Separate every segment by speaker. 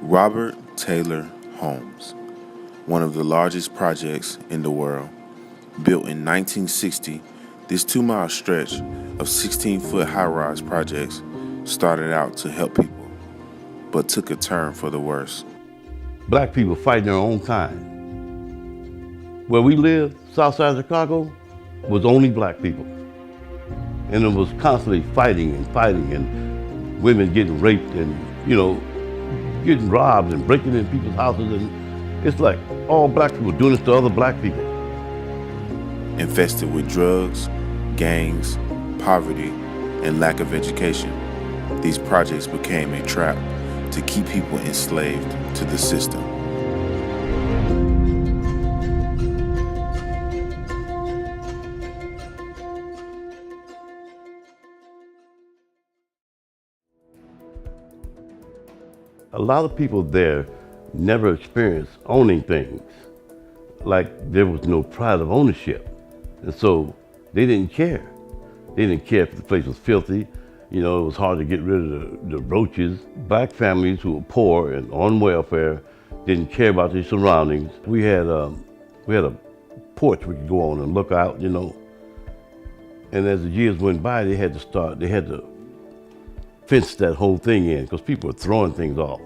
Speaker 1: Robert Taylor Homes, one of the largest projects in the world. Built in 1960, this 2-mile stretch of 16-foot high-rise projects started out to help people, but took a turn for the worse.
Speaker 2: Black people fighting their own kind. Where we lived, south side of Chicago, was only black people. And it was constantly fighting and women getting raped and, getting robbed and breaking in people's houses. And it's like all black people doing this to other black people.
Speaker 1: Infested with drugs, gangs, poverty, and lack of education, these projects became a trap to keep people enslaved to the system.
Speaker 2: A lot of people there never experienced owning things. Like there was no pride of ownership. And so they didn't care. They didn't care if the place was filthy. It was hard to get rid of the roaches. Black families who were poor and on welfare didn't care about their surroundings. We had a porch we could go on and look out, And as the years went by, they had to fence that whole thing in because people were throwing things off.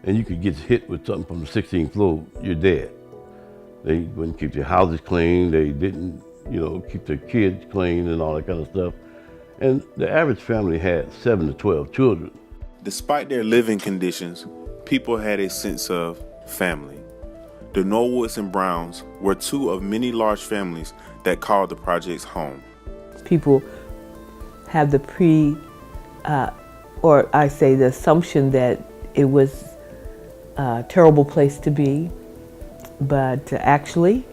Speaker 2: And you could get hit with something from the 16th floor, you're dead. They wouldn't keep their houses clean. They didn't, keep their kids clean and all that kind of stuff. And the average family had 7 to 12 children.
Speaker 1: Despite their living conditions, people had a sense of family. The Norwoods and Browns were two of many large families that called the projects home.
Speaker 3: People have the the assumption that it was a terrible place to be, but actually,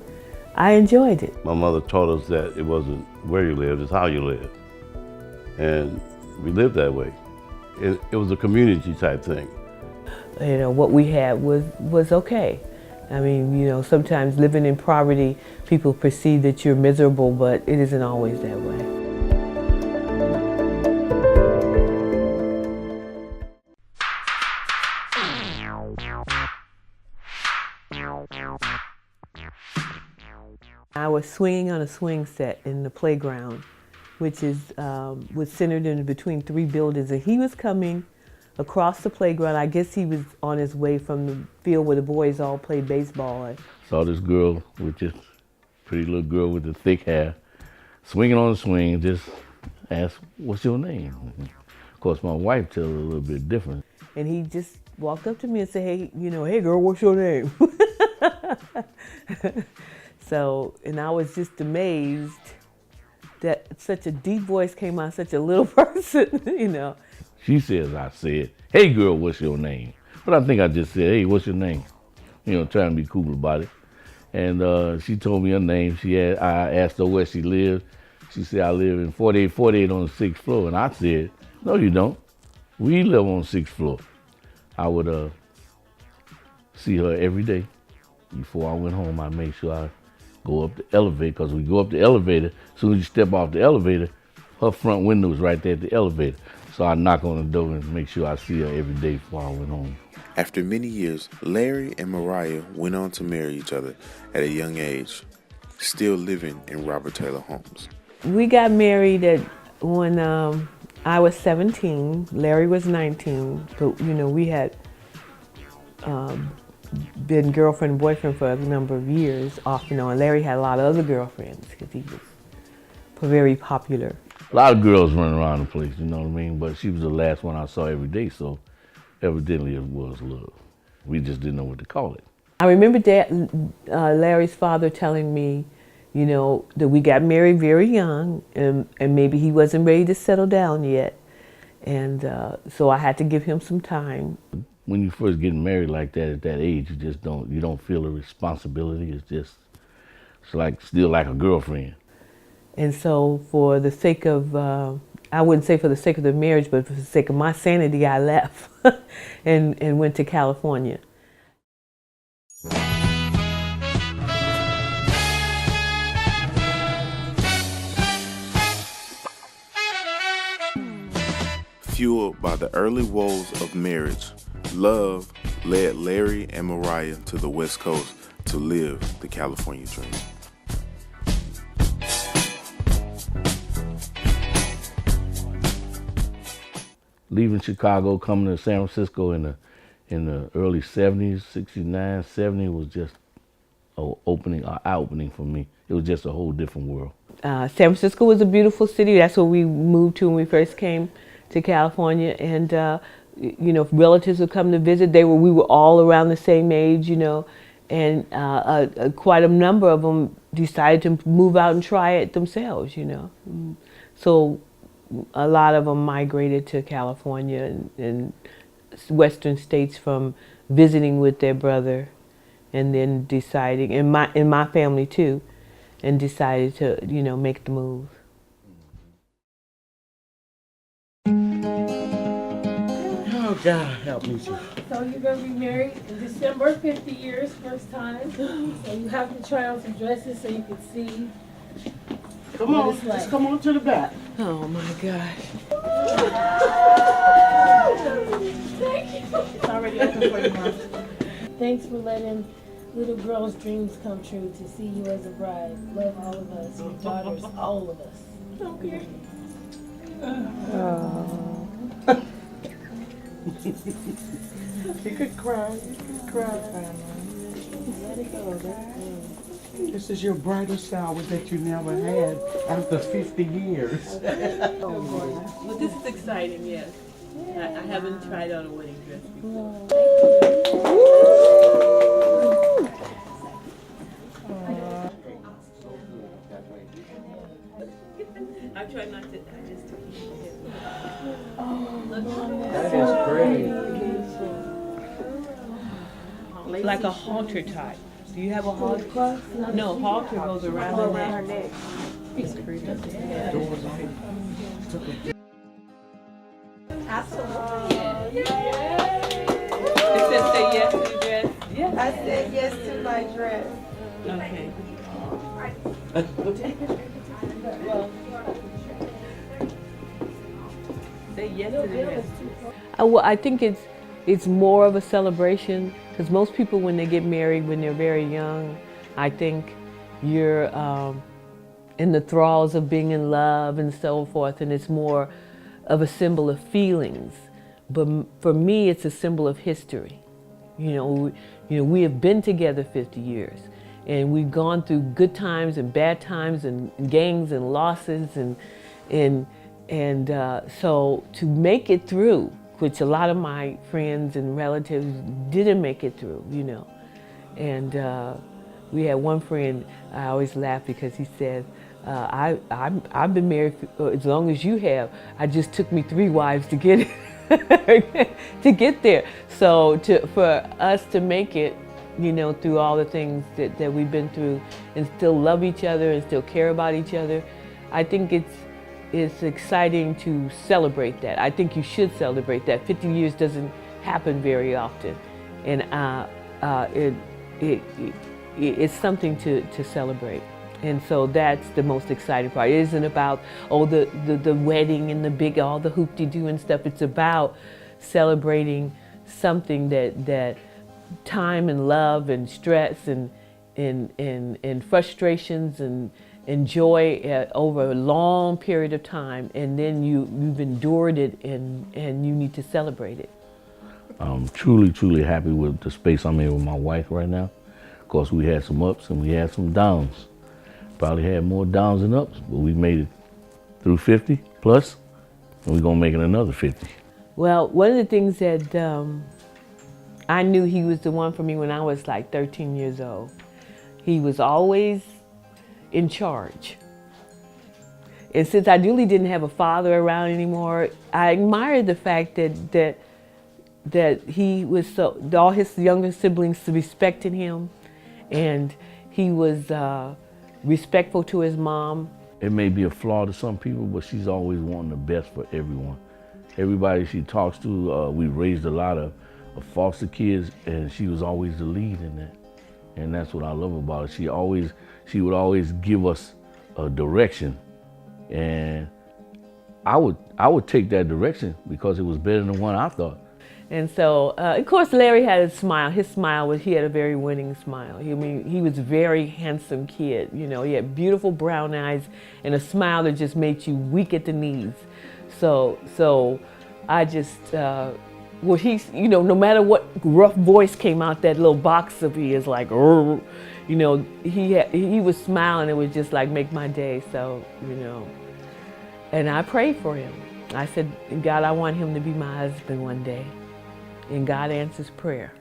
Speaker 3: I enjoyed it.
Speaker 2: My mother taught us that it wasn't where you lived, it's how you lived. And we lived that way. It was a community type thing.
Speaker 3: What we had was okay. I mean, sometimes living in poverty, people perceive that you're miserable, but it isn't always that way. I was swinging on a swing set in the playground, which was centered in between 3 buildings, and he was coming across the playground. I guess he was on his way from the field where the boys all played baseball.
Speaker 4: Saw this girl with this pretty little girl with the thick hair, swinging on the swing, just asked, "What's your name?" Of course, my wife tells a little bit different.
Speaker 3: And he just walked up to me and said, "Hey girl, what's your name?" And I was just amazed that such a deep voice came out of such a little person,
Speaker 4: She says I said, "Hey girl, what's your name?" But I think I just said, "Hey, what's your name?" Trying to be cool about it. And she told me her name. I asked her where she lived. She said, "I live in 4848 on the 6th floor." And I said, "No, you don't. We live on the 6th floor." I would see her every day. Before I went home, I made sure I go up the elevator, because we go up the elevator, as soon as you step off the elevator, her front window is right there at the elevator. So I knock on the door and make sure I see her every day before I went home.
Speaker 1: After many years, Larry and Mariah went on to marry each other at a young age, still living in Robert Taylor Homes.
Speaker 3: We got married when I was 17, Larry was 19, but we had been girlfriend and boyfriend for a number of years, off and on. Larry had a lot of other girlfriends because he was very popular.
Speaker 4: A lot of girls running around the place, you know what I mean? But she was the last one I saw every day, so evidently it was love. We just didn't know what to call it.
Speaker 3: I remember Larry's father telling me, that we got married very young and maybe he wasn't ready to settle down yet. And so I had to give him some time.
Speaker 4: When you first get married like that at that age, you don't feel a responsibility. It's still like a girlfriend.
Speaker 3: And so for the sake of, I wouldn't say for the sake of the marriage, but for the sake of my sanity, I left and went to California.
Speaker 1: Fueled by the early woes of marriage, love led Larry and Mariah to the West Coast to live the California dream.
Speaker 4: Leaving Chicago, coming to San Francisco in the early 70s, 69, 70 was just an eye-opening for me. It was just a whole different world.
Speaker 3: San Francisco was a beautiful city. That's where we moved to when we first came to California. And, you know, relatives would come to visit. We were all around the same age, you know, and quite a number of them decided to move out and try it themselves, you know. So a lot of them migrated to California and western states from visiting with their brother, and then deciding, in my family too, and decided to, you know, make the move.
Speaker 5: Oh God, help me.
Speaker 6: So you're gonna be married in December, 50 years, first time. So you have to try on some dresses so you can see.
Speaker 5: Come
Speaker 6: What
Speaker 5: on,
Speaker 6: it's like.
Speaker 5: let's come on to the back.
Speaker 3: Oh my gosh.
Speaker 6: Thank you. It's already open for you, Mom. Thanks for letting little girls' dreams come true to see you as a bride. Love all of us, your daughters, all of us. Okay.
Speaker 5: You could cry, you could cry.
Speaker 6: Let it go.
Speaker 5: This is your bridal shower that you never had after 50 years.
Speaker 3: Well, this is exciting, yes. I haven't tried on a wedding dress before. I try not to, I just
Speaker 5: That is great.
Speaker 3: like a halter tie. Do you have a halter? No, halter goes around her neck. It says say yes to the dress? Yeah.
Speaker 7: I said yes to my dress.
Speaker 3: Okay. Say yes to the dress. Well, I think it's more of a celebration, because most people, when they get married when they're very young, I think you're in the thralls of being in love and so forth, and it's more of a symbol of feelings. But for me, it's a symbol of history. You know, we have been together 50 years, and we've gone through good times and bad times and gangs and losses, and so to make it through, which a lot of my friends and relatives didn't make it through, you know. And we had one friend, I always laugh because he said, I've been married for as long as you have. It just took me 3 wives to get to get there. So for us to make it, you know, through all the things that we've been through, and still love each other and still care about each other, I think it's exciting to celebrate that. I think you should celebrate that. 50 years doesn't happen very often, and it's something to celebrate. And so that's the most exciting part. It isn't about, oh, the wedding and the big, all the hoop-de-doo and stuff. It's about celebrating something that time and love and stress and frustrations and joy over a long period of time, and then you've endured it, and you need to celebrate it.
Speaker 4: I'm truly, truly happy with the space I'm in with my wife right now. Of course, we had some ups and we had some downs. Probably had more downs than ups, but we made it through 50 plus, and we're gonna make it another 50.
Speaker 3: Well, one of the things that I knew he was the one for me when I was like 13 years old. He was always in charge. And since I really didn't have a father around anymore, I admired the fact that he was all his younger siblings respected him, and he was respectful to his mom.
Speaker 4: It may be a flaw to some people, but she's always wanting the best for everyone. Everybody she talks to, we raised a lot of foster kids, and she was always the lead in that. And that's what I love about her. She would always give us a direction, and I would take that direction because it was better than the one I thought.
Speaker 3: And so, of course, Larry had a smile. His smile was, he had a very winning smile. He was a very handsome kid. You know, he had beautiful brown eyes and a smile that just made you weak at the knees. So I just, well, he's, you know, no matter what rough voice came out that little box of his, like, you know, he was smiling. It would just like make my day. So, you know, and I prayed for him. I said, God, I want him to be my husband one day. And God answers prayer.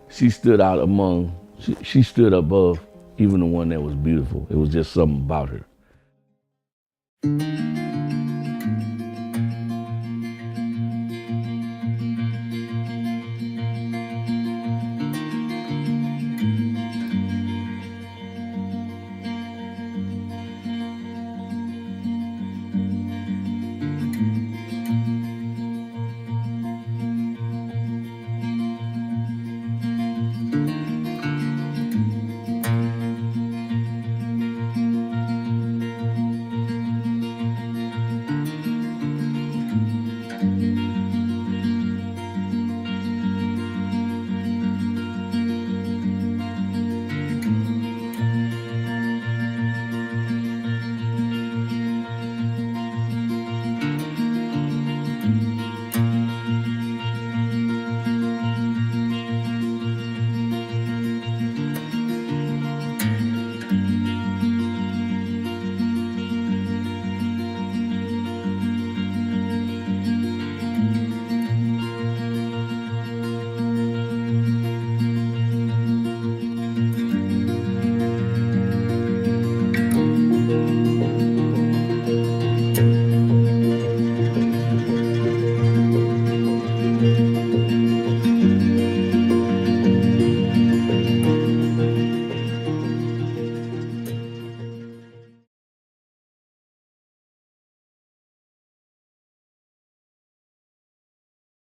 Speaker 4: She stood out among, she stood above even the one that was beautiful. It was just something about her.